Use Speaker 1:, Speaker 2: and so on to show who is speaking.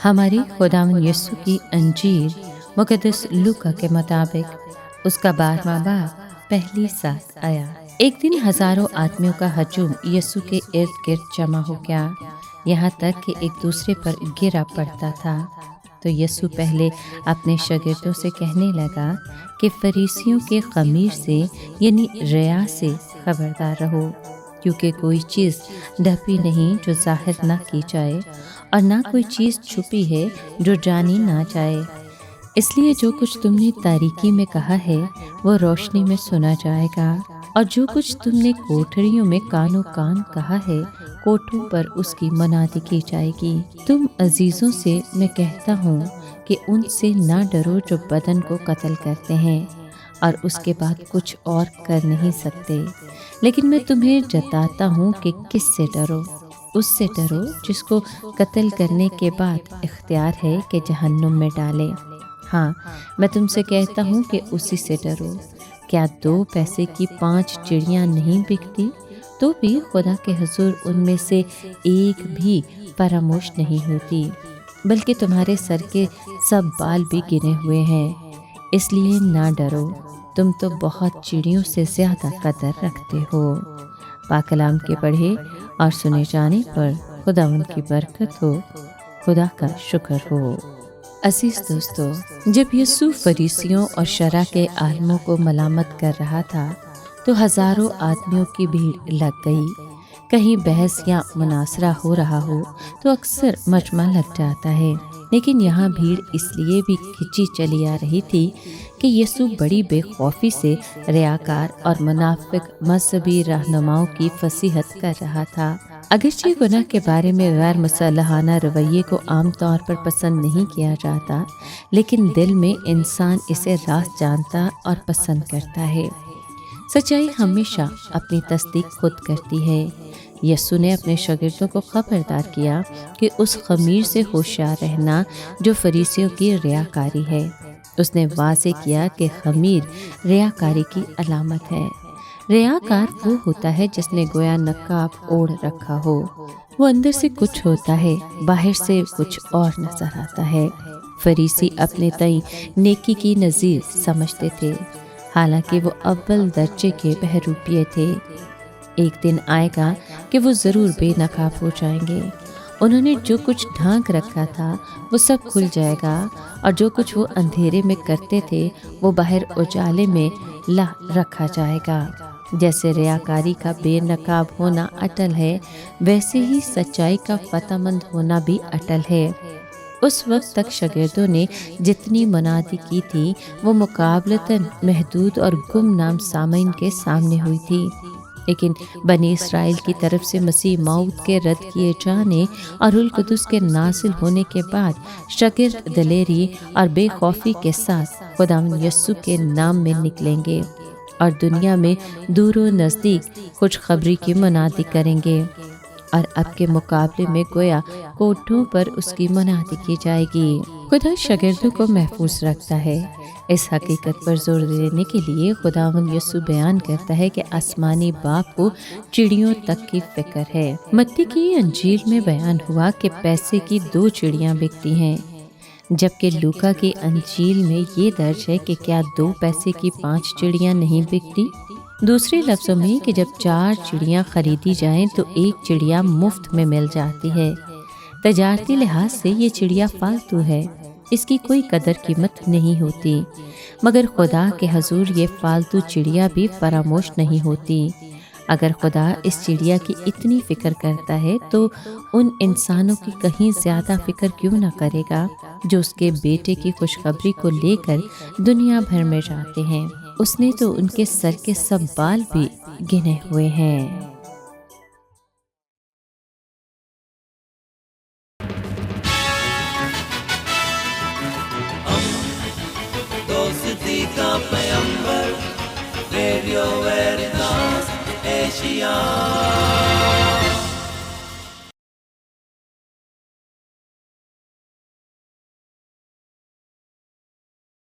Speaker 1: हमारी खुदावंद यीशु की अंजील मुकद्दस लूका के मुताबिक उसका 12वां बाब पहली सात आया। एक दिन हजारों आदमियों का हजूम यीशु के इर्द गिर्द जमा हो गया, यहाँ तक कि एक दूसरे पर गिरा पड़ता था। तो यीशु पहले अपने शागिर्दों से कहने लगा कि फरीसियों के खमीर से यानी रिया से खबरदार रहो, क्योंकि कोई चीज़ ढपी नहीं जो जाहिर न की जाए, और ना कोई चीज़ छुपी है जो जानी ना जाए। इसलिए जो कुछ तुमने तारीकी में कहा है वो रोशनी में सुना जाएगा, और जो कुछ तुमने कोठरियों में कानो कान कहा है कोठों पर उसकी मनादी की जाएगी। तुम अजीज़ों से मैं कहता हूँ कि उनसे ना डरो जो बदन को कत्ल करते हैं और उसके बाद कुछ और कर नहीं सकते, लेकिन मैं तुम्हें जताता हूँ कि किससे डरो। उससे डरो जिसको कत्ल करने के बाद इख्तियार है कि जहन्नुम में डाले। हाँ, मैं तुमसे कहता हूँ कि उसी से डरो। क्या 2 पैसे की 5 चिड़ियाँ नहीं बिकती, तो भी खुदा के हुजूर उनमें से एक भी फरामोश नहीं होती, बल्कि तुम्हारे सर के सब बाल भी गिने हुए हैं। इसलिए ना डरो, तुम तो बहुत चिड़ियों से ज़्यादा कदर रखते हो। पाक कलाम के पढ़े और सुने जाने पर खुदावंद की बरकत हो, खुदा का शुक्र हो। अजीज दोस्तों, जब यीशु फरीसियों और शरा के आलमों को मलामत कर रहा था तो हजारों आदमियों की भीड़ लग गई। कहीं बहस या मुनासरा हो रहा हो तो अक्सर मजमा लग जाता है, लेकिन यहाँ भीड़ इसलिए भी खिंची चली आ रही थी कि यीशु बड़ी बेखौफी से रियाकार और मुनाफिक मजहबी रहनुमाओं की फसीहत कर रहा था। अगरचे गुनाह के बारे में गैर मुसलहाना रवैये को आम तौर पर पसंद नहीं किया जाता, लेकिन दिल में इंसान इसे रास्त जानता और पसंद करता है। सच्चाई हमेशा अपनी तस्दीक खुद करती है। यीशु ने अपने शागिर्दों को खबरदार किया कि उस खमीर से होशियार रहना जो फरीसियों की रियाकारी है। उसने वाज़े किया कि खमीर रियाकारी की अलामत है। रियाकार वो होता है जिसने गोया नकाब ओढ़ रखा हो। वो अंदर से कुछ होता है, बाहर से कुछ और नजर आता है। फरीसी अपने तई नेकी की नज़ीर समझते थे, हालांकि वो अव्वल दर्जे के बहरूपिये थे। एक दिन आएगा कि वो ज़रूर बेनकाब हो जाएंगे। उन्होंने जो कुछ ढांक रखा था वो सब खुल जाएगा, और जो कुछ वो अंधेरे में करते थे वो बाहर उजाले में ला रखा जाएगा। जैसे रियाकारी का बेनकाब होना अटल है, वैसे ही सच्चाई का फतहमंद होना भी अटल है। उस वक्त तक शागिर्दों ने जितनी मुनादी की थी वो मुकाबलतन महदूद और गुमनाम सामीन के सामने हुई थी, लेकिन बनी इसराइल की तरफ से मसीह मौत के रद्द किए जाने और रुल कुदस के नासिल होने के बाद शागिर्द दलेरी और बेखौफी के साथ खुदावंद यीशु के नाम में निकलेंगे और दुनिया में दूर नज़दीक खुशखबरी की मुनादी करेंगे, और अब के मुकाबले में गोया कोठों पर उसकी मुनादी की जाएगी। खुदा शागिर्दों को महफूज रखता है। इस हकीकत पर जोर देने के लिए खुदावंद यीशु बयान करता है कि आसमानी बाप को चिड़ियों तक की फिक्र है। मत्ती की अंजील में बयान हुआ कि पैसे की 2 चिड़ियां बिकती हैं, जबकि लूका की अंजील में ये दर्ज है कि क्या 2 पैसे की 5 चिड़ियां नहीं बिकती। दूसरे लफ्ज़ों में कि जब 4 चिड़ियां खरीदी जाएं तो 1 चिड़िया मुफ्त में मिल जाती है। तजारती लिहाज से ये चिड़िया फालतू है, इसकी कोई कदर कीमत नहीं होती, मगर खुदा के हजूर ये फालतू चिड़िया भी फरामोश नहीं होती। अगर खुदा इस चिड़िया की इतनी फ़िक्र करता है तो उन इंसानों की कहीं ज़्यादा फ़िक्र क्यों ना करेगा जो उसके बेटे की खुशखबरी को लेकर दुनिया भर में जाते हैं। उसने तो उनके सर के सब बाल भी गिने हुए हैं।
Speaker 2: दोस्ती का पैगंबर, रेडियो वेरितास एशिया।